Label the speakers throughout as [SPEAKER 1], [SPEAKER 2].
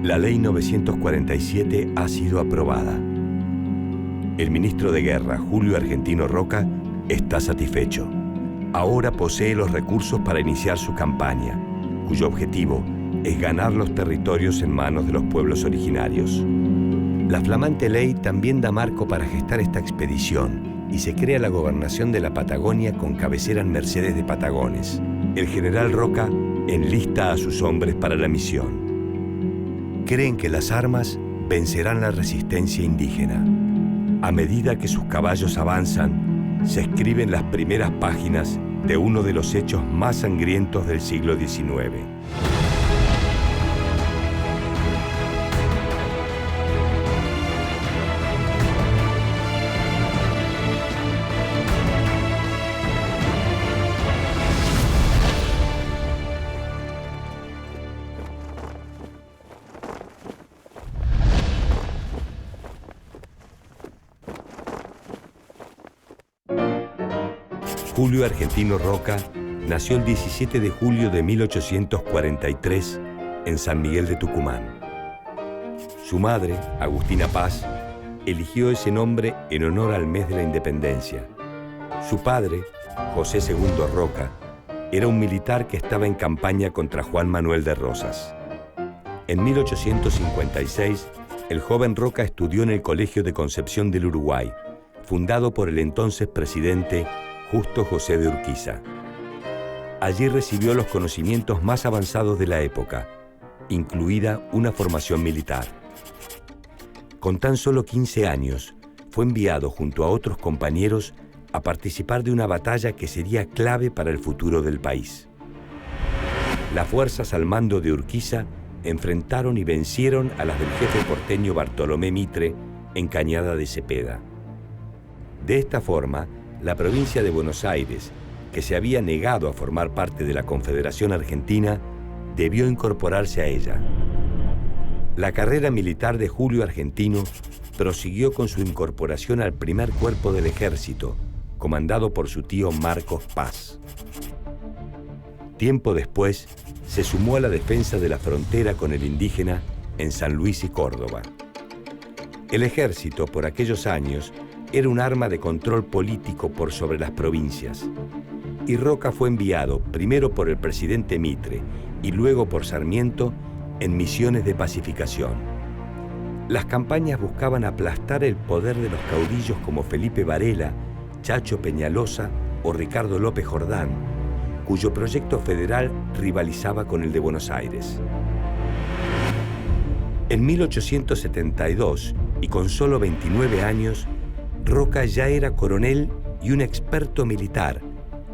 [SPEAKER 1] La Ley 947 ha sido aprobada. El ministro de Guerra, Julio Argentino Roca, está satisfecho. Ahora posee los recursos para iniciar su campaña, cuyo objetivo es ganar los territorios en manos de los pueblos originarios. La flamante ley también da marco para gestar esta expedición y se crea la gobernación de la Patagonia con cabecera en Mercedes de Patagones. El general Roca enlista a sus hombres para la misión. Creen que las armas vencerán la resistencia indígena. A medida que sus caballos avanzan, se escriben las primeras páginas de uno de los hechos más sangrientos del siglo XIX. Julio Argentino Roca nació el 17 de julio de 1843 en San Miguel de Tucumán. Su madre, Agustina Paz, eligió ese nombre en honor al mes de la independencia. Su padre, José II Roca, era un militar que estaba en campaña contra Juan Manuel de Rosas. En 1856, el joven Roca estudió en el Colegio de Concepción del Uruguay, fundado por el entonces presidente Justo José de Urquiza. Allí recibió los conocimientos más avanzados de la época, incluida una formación militar. Con tan solo 15 años, fue enviado junto a otros compañeros a participar de una batalla que sería clave para el futuro del país. Las fuerzas al mando de Urquiza enfrentaron y vencieron a las del jefe porteño Bartolomé Mitre en Cañada de Cepeda. De esta forma, la provincia de Buenos Aires, que se había negado a formar parte de la Confederación Argentina, debió incorporarse a ella. La carrera militar de Julio Argentino prosiguió con su incorporación al primer cuerpo del ejército, comandado por su tío Marcos Paz. Tiempo después, se sumó a la defensa de la frontera con el indígena en San Luis y Córdoba. El ejército, por aquellos años, era un arma de control político por sobre las provincias, y Roca fue enviado primero por el presidente Mitre y luego por Sarmiento en misiones de pacificación. Las campañas buscaban aplastar el poder de los caudillos como Felipe Varela, Chacho Peñalosa o Ricardo López Jordán, cuyo proyecto federal rivalizaba con el de Buenos Aires. En 1872, y con solo 29 años, Roca ya era coronel y un experto militar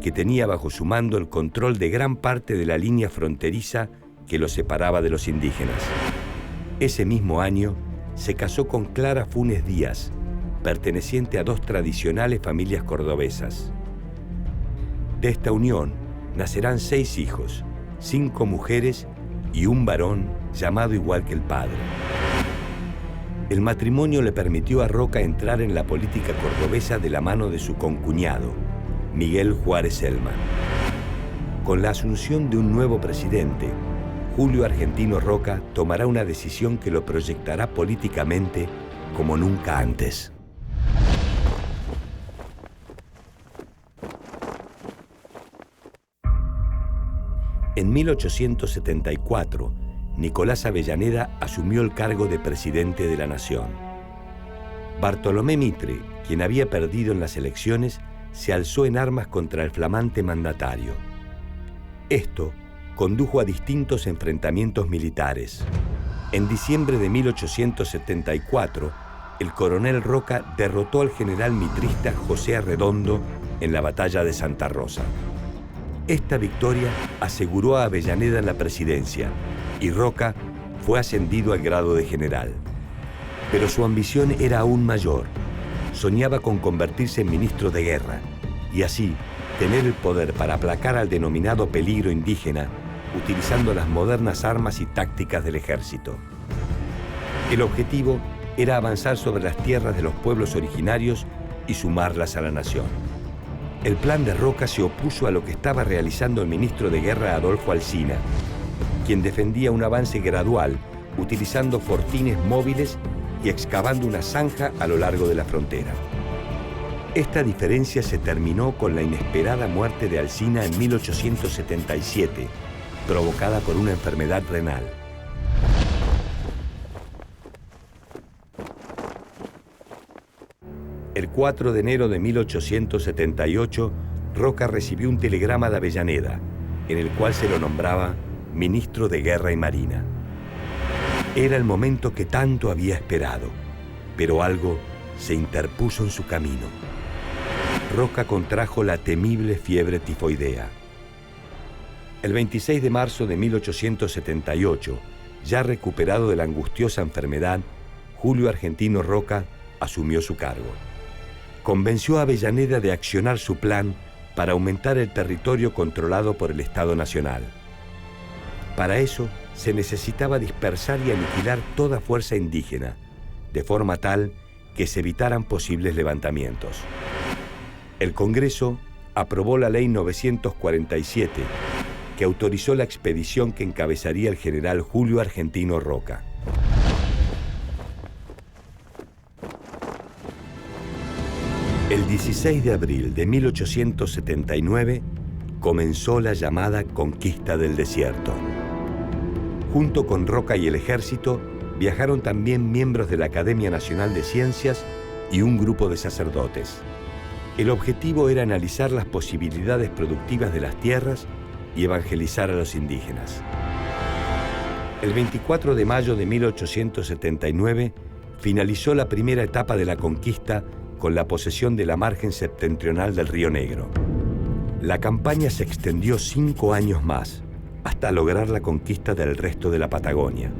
[SPEAKER 1] que tenía bajo su mando el control de gran parte de la línea fronteriza que lo separaba de los indígenas. Ese mismo año se casó con Clara Funes Díaz, perteneciente a dos tradicionales familias cordobesas. De esta unión nacerán 6 hijos, 5 mujeres y un varón llamado igual que el padre. El matrimonio le permitió a Roca entrar en la política cordobesa de la mano de su concuñado, Miguel Juárez Celman. Con la asunción de un nuevo presidente, Julio Argentino Roca tomará una decisión que lo proyectará políticamente como nunca antes. En 1874, Nicolás Avellaneda asumió el cargo de presidente de la nación. Bartolomé Mitre, quien había perdido en las elecciones, se alzó en armas contra el flamante mandatario. Esto condujo a distintos enfrentamientos militares. En diciembre de 1874, el coronel Roca derrotó al general mitrista José Arredondo en la batalla de Santa Rosa. Esta victoria aseguró a Avellaneda en la presidencia y Roca fue ascendido al grado de general. Pero su ambición era aún mayor. Soñaba con convertirse en ministro de guerra y así tener el poder para aplacar al denominado peligro indígena utilizando las modernas armas y tácticas del ejército. El objetivo era avanzar sobre las tierras de los pueblos originarios y sumarlas a la nación. El plan de Roca se opuso a lo que estaba realizando el ministro de Guerra Adolfo Alsina, quien defendía un avance gradual utilizando fortines móviles y excavando una zanja a lo largo de la frontera. Esta diferencia se terminó con la inesperada muerte de Alsina en 1877, provocada por una enfermedad renal. El 4 de enero de 1878, Roca recibió un telegrama de Avellaneda, en el cual se lo nombraba ministro de Guerra y Marina. Era el momento que tanto había esperado, pero algo se interpuso en su camino. Roca contrajo la temible fiebre tifoidea. El 26 de marzo de 1878, ya recuperado de la angustiosa enfermedad, Julio Argentino Roca asumió su cargo. Convenció a Avellaneda de accionar su plan para aumentar el territorio controlado por el Estado Nacional. Para eso se necesitaba dispersar y aniquilar toda fuerza indígena, de forma tal que se evitaran posibles levantamientos. El Congreso aprobó la Ley 947, que autorizó la expedición que encabezaría el general Julio Argentino Roca. El 16 de abril de 1879 comenzó la llamada Conquista del Desierto. Junto con Roca y el ejército viajaron también miembros de la Academia Nacional de Ciencias y un grupo de sacerdotes. El objetivo era analizar las posibilidades productivas de las tierras y evangelizar a los indígenas. El 24 de mayo de 1879 finalizó la primera etapa de la conquista con la posesión de la margen septentrional del Río Negro. La campaña se extendió 5 años más, hasta lograr la conquista del resto de la Patagonia.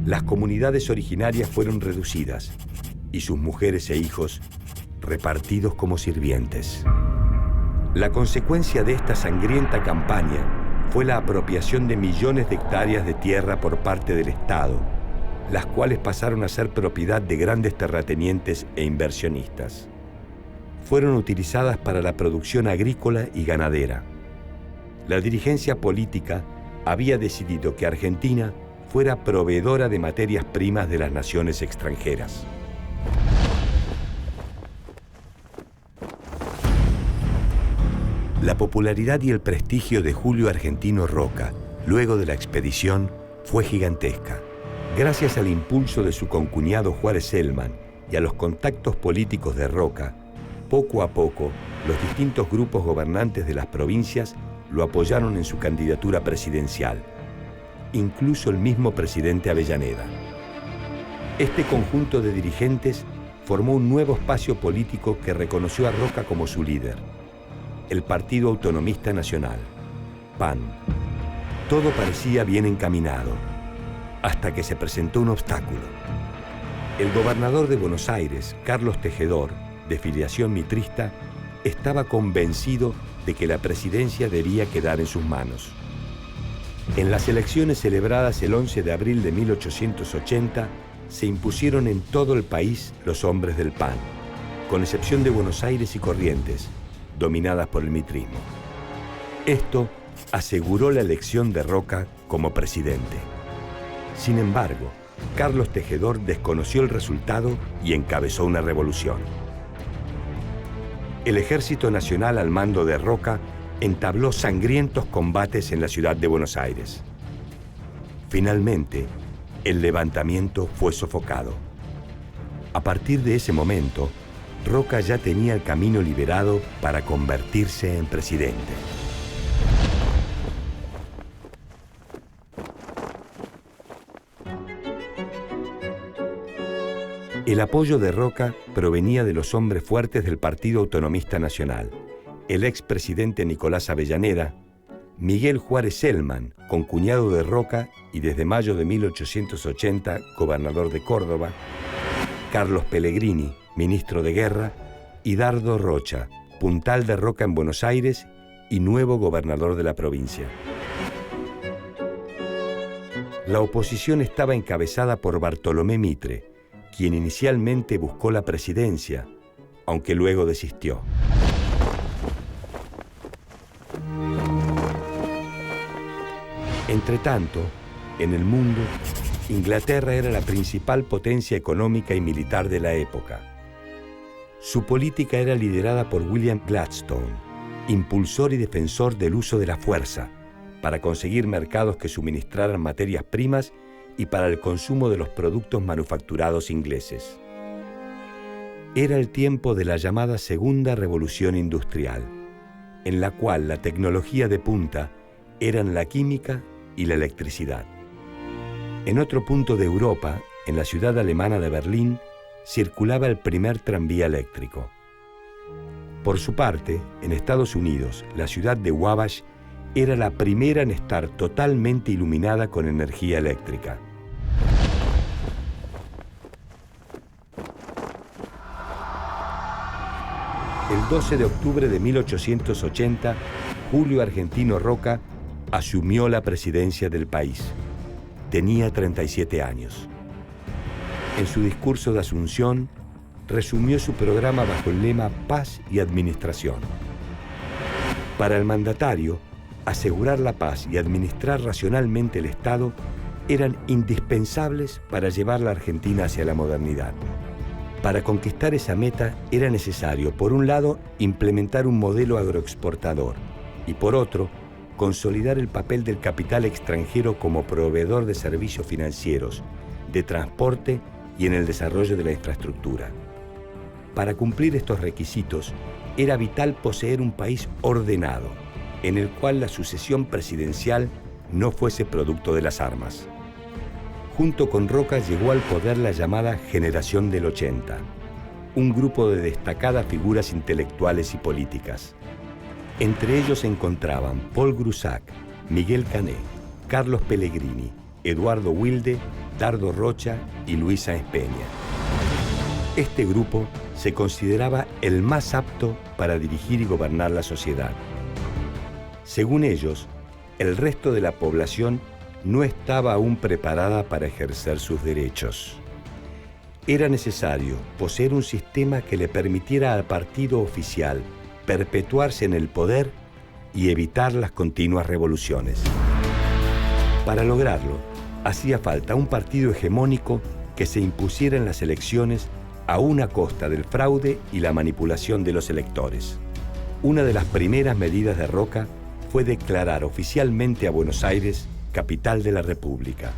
[SPEAKER 1] Las comunidades originarias fueron reducidas y sus mujeres e hijos repartidos como sirvientes. La consecuencia de esta sangrienta campaña fue la apropiación de millones de hectáreas de tierra por parte del Estado, las cuales pasaron a ser propiedad de grandes terratenientes e inversionistas. Fueron utilizadas para la producción agrícola y ganadera. La dirigencia política había decidido que Argentina fuera proveedora de materias primas de las naciones extranjeras. La popularidad y el prestigio de Julio Argentino Roca, luego de la expedición, fue gigantesca. Gracias al impulso de su concuñado Juárez Celman y a los contactos políticos de Roca, poco a poco, los distintos grupos gobernantes de las provincias lo apoyaron en su candidatura presidencial, incluso el mismo presidente Avellaneda. Este conjunto de dirigentes formó un nuevo espacio político que reconoció a Roca como su líder, el Partido Autonomista Nacional, PAN. Todo parecía bien encaminado, hasta que se presentó un obstáculo. El gobernador de Buenos Aires, Carlos Tejedor, de filiación mitrista, estaba convencido de que la presidencia debía quedar en sus manos. En las elecciones celebradas el 11 de abril de 1880, se impusieron en todo el país los hombres del PAN, con excepción de Buenos Aires y Corrientes, dominadas por el mitrismo. Esto aseguró la elección de Roca como presidente. Sin embargo, Carlos Tejedor desconoció el resultado y encabezó una revolución. El Ejército Nacional al mando de Roca entabló sangrientos combates en la ciudad de Buenos Aires. Finalmente, el levantamiento fue sofocado. A partir de ese momento, Roca ya tenía el camino liberado para convertirse en presidente. El apoyo de Roca provenía de los hombres fuertes del Partido Autonomista Nacional, el expresidente Nicolás Avellaneda, Miguel Juárez Celman, concuñado de Roca y desde mayo de 1880 gobernador de Córdoba, Carlos Pellegrini, ministro de Guerra, y Dardo Rocha, puntal de Roca en Buenos Aires y nuevo gobernador de la provincia. La oposición estaba encabezada por Bartolomé Mitre, quien inicialmente buscó la presidencia, aunque luego desistió. Entretanto, en el mundo, Inglaterra era la principal potencia económica y militar de la época. Su política era liderada por William Gladstone, impulsor y defensor del uso de la fuerza para conseguir mercados que suministraran materias primas y para el consumo de los productos manufacturados ingleses. Era el tiempo de la llamada Segunda Revolución Industrial, en la cual la tecnología de punta eran la química y la electricidad. En otro punto de Europa, en la ciudad alemana de Berlín, circulaba el primer tranvía eléctrico. Por su parte, en Estados Unidos, la ciudad de Wabash era la primera en estar totalmente iluminada con energía eléctrica. El 12 de octubre de 1880, Julio Argentino Roca asumió la presidencia del país. Tenía 37 años. En su discurso de asunción, resumió su programa bajo el lema Paz y Administración. Para el mandatario, asegurar la paz y administrar racionalmente el Estado eran indispensables para llevar la Argentina hacia la modernidad. Para conquistar esa meta era necesario, por un lado, implementar un modelo agroexportador y, por otro, consolidar el papel del capital extranjero como proveedor de servicios financieros, de transporte y en el desarrollo de la infraestructura. Para cumplir estos requisitos, era vital poseer un país ordenado, en el cual la sucesión presidencial no fuese producto de las armas. Junto con Roca llegó al poder la llamada Generación del 80, un grupo de destacadas figuras intelectuales y políticas. Entre ellos se encontraban Paul Grusac, Miguel Cané, Carlos Pellegrini, Eduardo Wilde, Dardo Rocha y Luis Sáenz Peña. Este grupo se consideraba el más apto para dirigir y gobernar la sociedad. Según ellos, el resto de la población no estaba aún preparada para ejercer sus derechos. Era necesario poseer un sistema que le permitiera al partido oficial perpetuarse en el poder y evitar las continuas revoluciones. Para lograrlo, hacía falta un partido hegemónico que se impusiera en las elecciones aún a costa del fraude y la manipulación de los electores. Una de las primeras medidas de Roca fue declarar oficialmente a Buenos Aires capital de la República.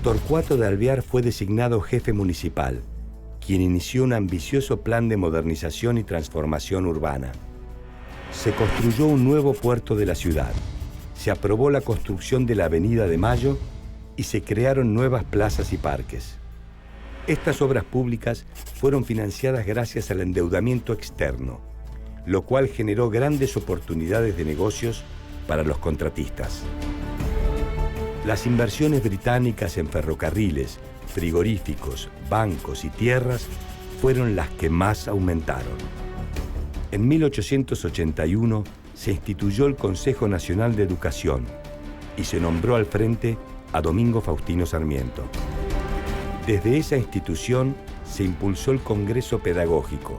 [SPEAKER 1] Torcuato de Alvear fue designado jefe municipal, quien inició un ambicioso plan de modernización y transformación urbana. Se construyó un nuevo puerto de la ciudad, se aprobó la construcción de la Avenida de Mayo y se crearon nuevas plazas y parques. Estas obras públicas fueron financiadas gracias al endeudamiento externo, lo cual generó grandes oportunidades de negocios para los contratistas. Las inversiones británicas en ferrocarriles, frigoríficos, bancos y tierras fueron las que más aumentaron. En 1881 se instituyó el Consejo Nacional de Educación y se nombró al frente a Domingo Faustino Sarmiento. Desde esa institución se impulsó el Congreso Pedagógico,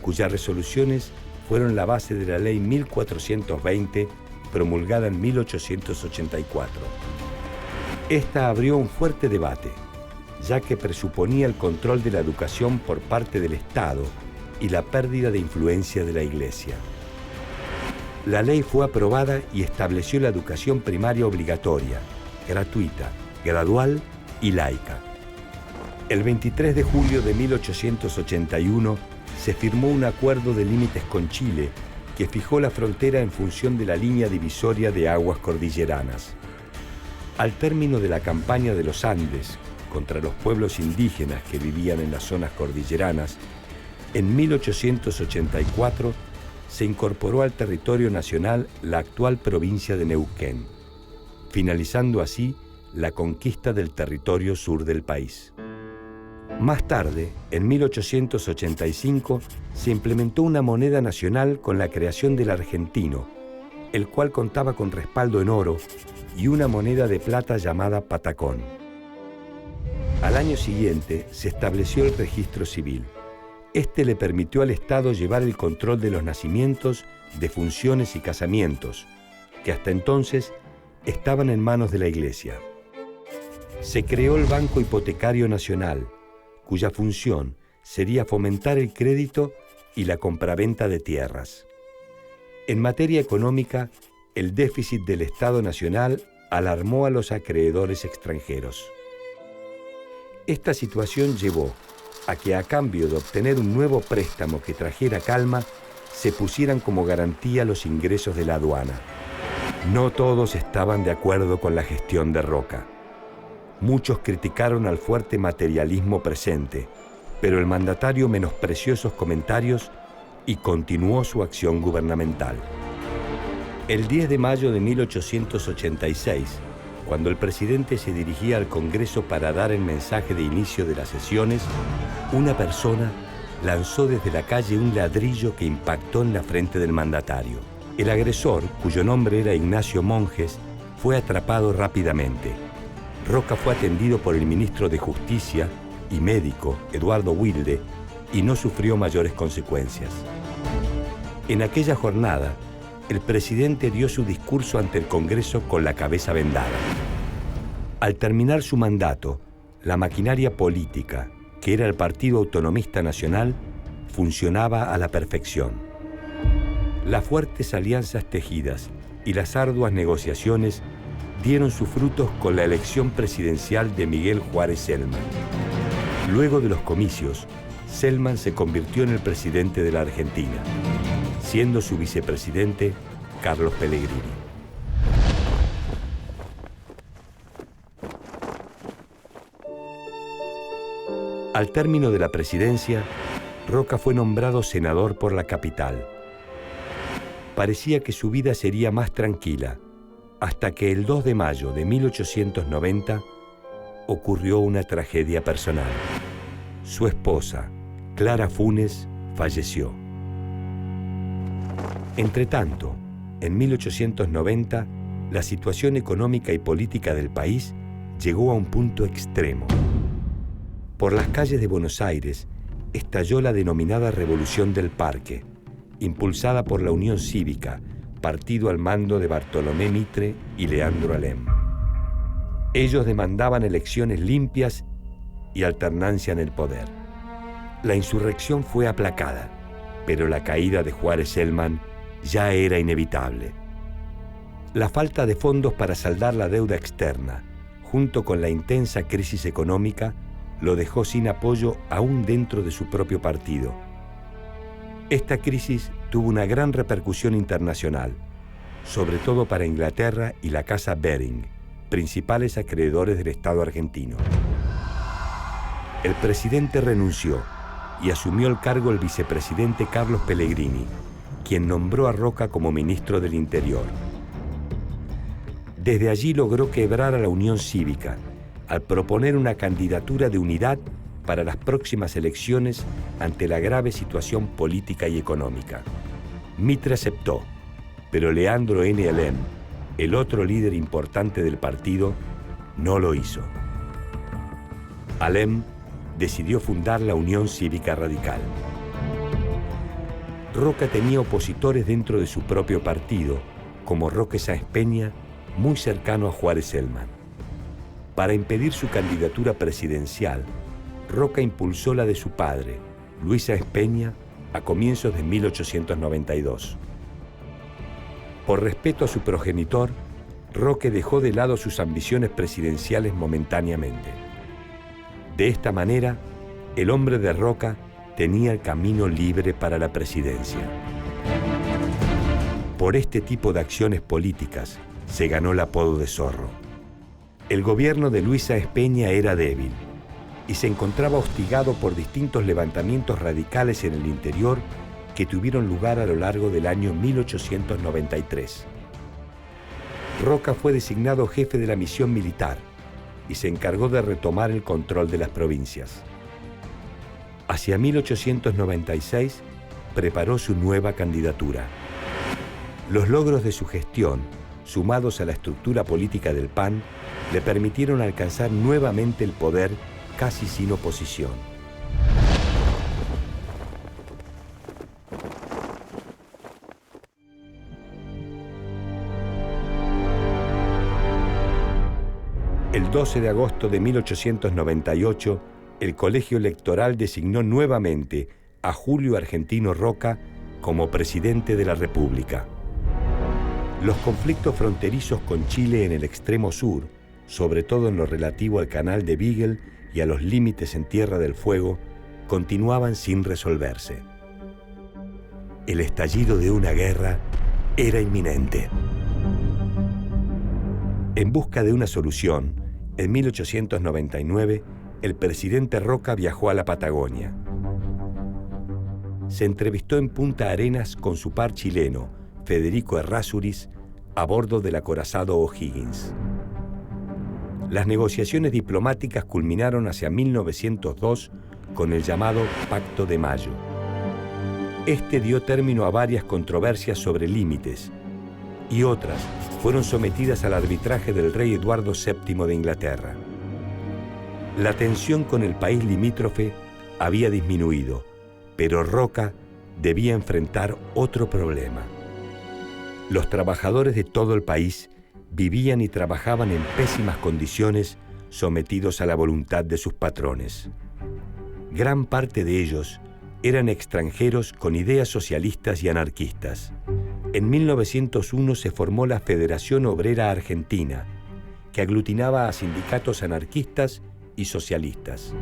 [SPEAKER 1] cuyas resoluciones fueron la base de la Ley 1420, promulgada en 1884. Esta abrió un fuerte debate, ya que presuponía el control de la educación por parte del Estado y la pérdida de influencia de la Iglesia. La ley fue aprobada y estableció la educación primaria obligatoria, gratuita, gradual y laica. El 23 de julio de 1881 se firmó un acuerdo de límites con Chile que fijó la frontera en función de la línea divisoria de aguas cordilleranas. Al término de la campaña de los Andes contra los pueblos indígenas que vivían en las zonas cordilleranas, en 1884 se incorporó al territorio nacional la actual provincia de Neuquén, finalizando así la conquista del territorio sur del país. Más tarde, en 1885, se implementó una moneda nacional con la creación del argentino, el cual contaba con respaldo en oro y una moneda de plata llamada patacón. Al año siguiente se estableció el registro civil. Este le permitió al Estado llevar el control de los nacimientos, defunciones y casamientos, que hasta entonces estaban en manos de la Iglesia. Se creó el Banco Hipotecario Nacional, cuya función sería fomentar el crédito y la compraventa de tierras. En materia económica, el déficit del Estado Nacional alarmó a los acreedores extranjeros. Esta situación llevó a que, a cambio de obtener un nuevo préstamo que trajera calma, se pusieran como garantía los ingresos de la aduana. No todos estaban de acuerdo con la gestión de Roca. Muchos criticaron al fuerte materialismo presente, pero el mandatario menospreció esos comentarios y continuó su acción gubernamental. El 10 de mayo de 1886, cuando el presidente se dirigía al Congreso para dar el mensaje de inicio de las sesiones, una persona lanzó desde la calle un ladrillo que impactó en la frente del mandatario. El agresor, cuyo nombre era Ignacio Monjes, fue atrapado rápidamente. Roca fue atendido por el ministro de Justicia y médico, Eduardo Wilde, y no sufrió mayores consecuencias. En aquella jornada, el presidente dio su discurso ante el Congreso con la cabeza vendada. Al terminar su mandato, la maquinaria política, que era el Partido Autonomista Nacional, funcionaba a la perfección. Las fuertes alianzas tejidas y las arduas negociaciones dieron sus frutos con la elección presidencial de Miguel Juárez Celman. Luego de los comicios, Celman se convirtió en el presidente de la Argentina, siendo su vicepresidente Carlos Pellegrini. Al término de la presidencia, Roca fue nombrado senador por la capital. Parecía que su vida sería más tranquila, hasta que el 2 de mayo de 1890 ocurrió una tragedia personal. Su esposa, Clara Funes, falleció. Entretanto, en 1890, la situación económica y política del país llegó a un punto extremo. Por las calles de Buenos Aires estalló la denominada Revolución del Parque, impulsada por la Unión Cívica, partido al mando de Bartolomé Mitre y Leandro Alem. Ellos demandaban elecciones limpias y alternancia en el poder. La insurrección fue aplacada, pero la caída de Juárez Celman ya era inevitable. La falta de fondos para saldar la deuda externa, junto con la intensa crisis económica, lo dejó sin apoyo aún dentro de su propio partido. Esta crisis tuvo una gran repercusión internacional, sobre todo para Inglaterra y la Casa Bering, principales acreedores del Estado argentino. El presidente renunció y asumió el cargo el vicepresidente Carlos Pellegrini, quien nombró a Roca como ministro del Interior. Desde allí logró quebrar a la Unión Cívica, al proponer una candidatura de unidad para las próximas elecciones ante la grave situación política y económica. Mitre aceptó, pero Leandro N. Alem, el otro líder importante del partido, no lo hizo. Alem decidió fundar la Unión Cívica Radical. Roca tenía opositores dentro de su propio partido, como Roque Sáenz Peña, muy cercano a Juárez Celman. Para impedir su candidatura presidencial, Roca impulsó la de su padre, Luis Sáenz Peña, a comienzos de 1892. Por respeto a su progenitor, Roque dejó de lado sus ambiciones presidenciales momentáneamente. De esta manera, el hombre de Roca tenía el camino libre para la presidencia. Por este tipo de acciones políticas se ganó el apodo de Zorro. El gobierno de Luis Sáenz Peña era débil y se encontraba hostigado por distintos levantamientos radicales en el interior que tuvieron lugar a lo largo del año 1893. Roca fue designado jefe de la misión militar y se encargó de retomar el control de las provincias. Hacia 1896 preparó su nueva candidatura. Los logros de su gestión, sumados a la estructura política del PAN, le permitieron alcanzar nuevamente el poder casi sin oposición. El 12 de agosto de 1898, el Colegio Electoral designó nuevamente a Julio Argentino Roca como presidente de la República. Los conflictos fronterizos con Chile en el extremo sur, sobre todo en lo relativo al canal de Beagle y a los límites en Tierra del Fuego, continuaban sin resolverse. El estallido de una guerra era inminente. En busca de una solución, en 1899, el presidente Roca viajó a la Patagonia. Se entrevistó en Punta Arenas con su par chileno, Federico Errázuriz, a bordo del acorazado O'Higgins. Las negociaciones diplomáticas culminaron hacia 1902 con el llamado Pacto de Mayo. Este dio término a varias controversias sobre límites, y otras fueron sometidas al arbitraje del rey Eduardo VII de Inglaterra. La tensión con el país limítrofe había disminuido, pero Roca debía enfrentar otro problema. Los trabajadores de todo el país vivían y trabajaban en pésimas condiciones, sometidos a la voluntad de sus patrones. Gran parte de ellos eran extranjeros con ideas socialistas y anarquistas. En 1901 se formó la Federación Obrera Argentina, que aglutinaba a sindicatos anarquistas y socialistas.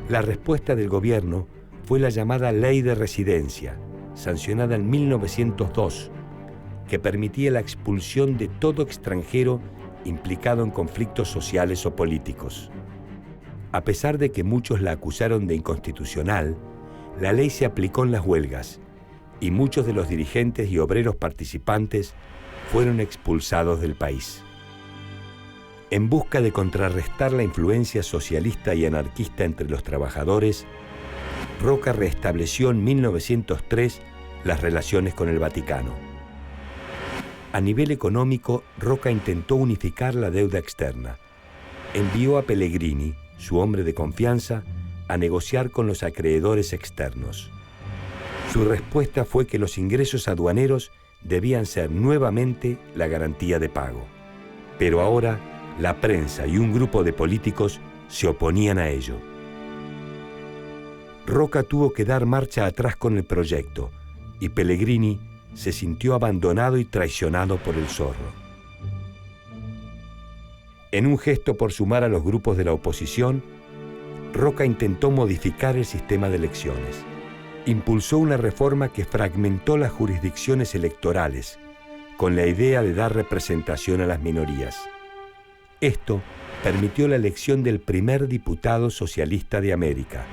[SPEAKER 1] La respuesta del gobierno fue la llamada Ley de Residencia, sancionada en 1902, que permitía la expulsión de todo extranjero implicado en conflictos sociales o políticos. A pesar de que muchos la acusaron de inconstitucional, la ley se aplicó en las huelgas y muchos de los dirigentes y obreros participantes fueron expulsados del país. En busca de contrarrestar la influencia socialista y anarquista entre los trabajadores, Roca restableció en 1903 las relaciones con el Vaticano. A nivel económico, Roca intentó unificar la deuda externa. Envió a Pellegrini, su hombre de confianza, a negociar con los acreedores externos. Su respuesta fue que los ingresos aduaneros debían ser nuevamente la garantía de pago. Pero ahora, la prensa y un grupo de políticos se oponían a ello. Roca tuvo que dar marcha atrás con el proyecto y Pellegrini se sintió abandonado y traicionado por el Zorro. En un gesto por sumar a los grupos de la oposición, Roca intentó modificar el sistema de elecciones. Impulsó una reforma que fragmentó las jurisdicciones electorales, con la idea de dar representación a las minorías. Esto permitió la elección del primer diputado socialista de América,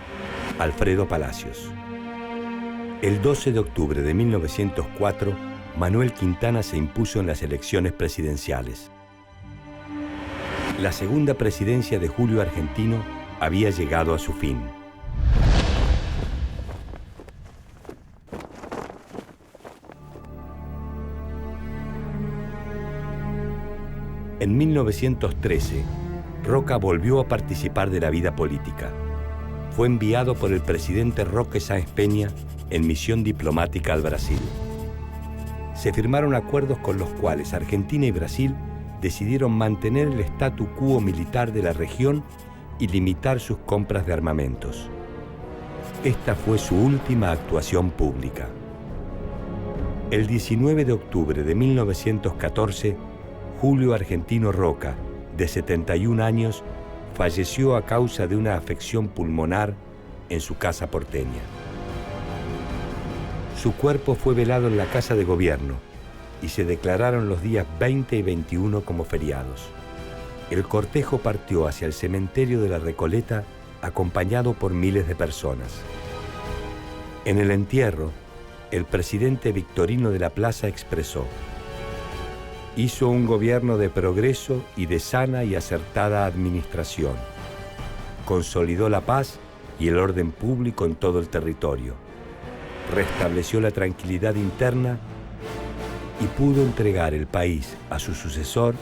[SPEAKER 1] Alfredo Palacios. El 12 de octubre de 1904, Manuel Quintana se impuso en las elecciones presidenciales. La segunda presidencia de Julio Argentino había llegado a su fin. En 1913, Roca volvió a participar de la vida política. Fue enviado por el presidente Roque Sáenz Peña en misión diplomática al Brasil. Se firmaron acuerdos con los cuales Argentina y Brasil decidieron mantener el statu quo militar de la región y limitar sus compras de armamentos. Esta fue su última actuación pública. El 19 de octubre de 1914, Julio Argentino Roca, de 71 años, falleció a causa de una afección pulmonar en su casa porteña. Su cuerpo fue velado en la Casa de Gobierno y se declararon los días 20 y 21 como feriados. El cortejo partió hacia el cementerio de la Recoleta acompañado por miles de personas. En el entierro, el presidente Victorino de la Plaza expresó: hizo un gobierno de progreso y de sana y acertada administración. Consolidó la paz y el orden público en todo el territorio. Restableció la tranquilidad interna y pudo entregar el país a su sucesor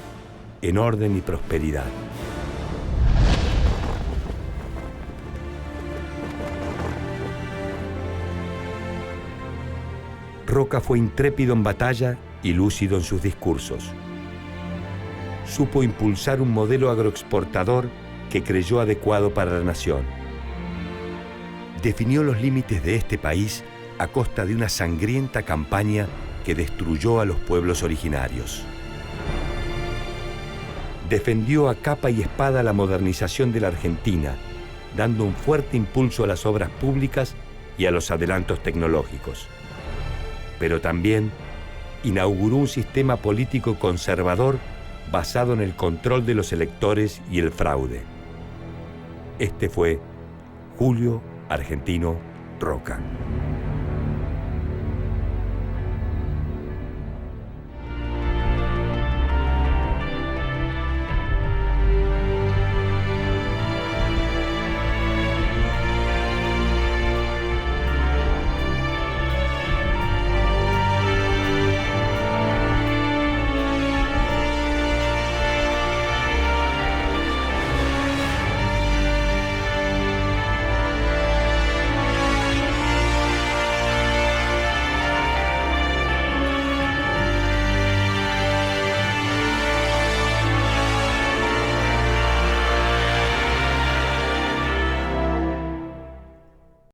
[SPEAKER 1] en orden y prosperidad. Roca fue intrépido en batalla y lúcido en sus discursos. supo impulsar un modelo agroexportador que creyó adecuado para la nación. Definió los límites de este país a costa de una sangrienta campaña que destruyó a los pueblos originarios. Defendió a capa y espada la modernización de la Argentina, dando un fuerte impulso a las obras públicas y a los adelantos tecnológicos. Pero también inauguró un sistema político conservador basado en el control de los electores y el fraude. Este fue Julio Argentino Roca.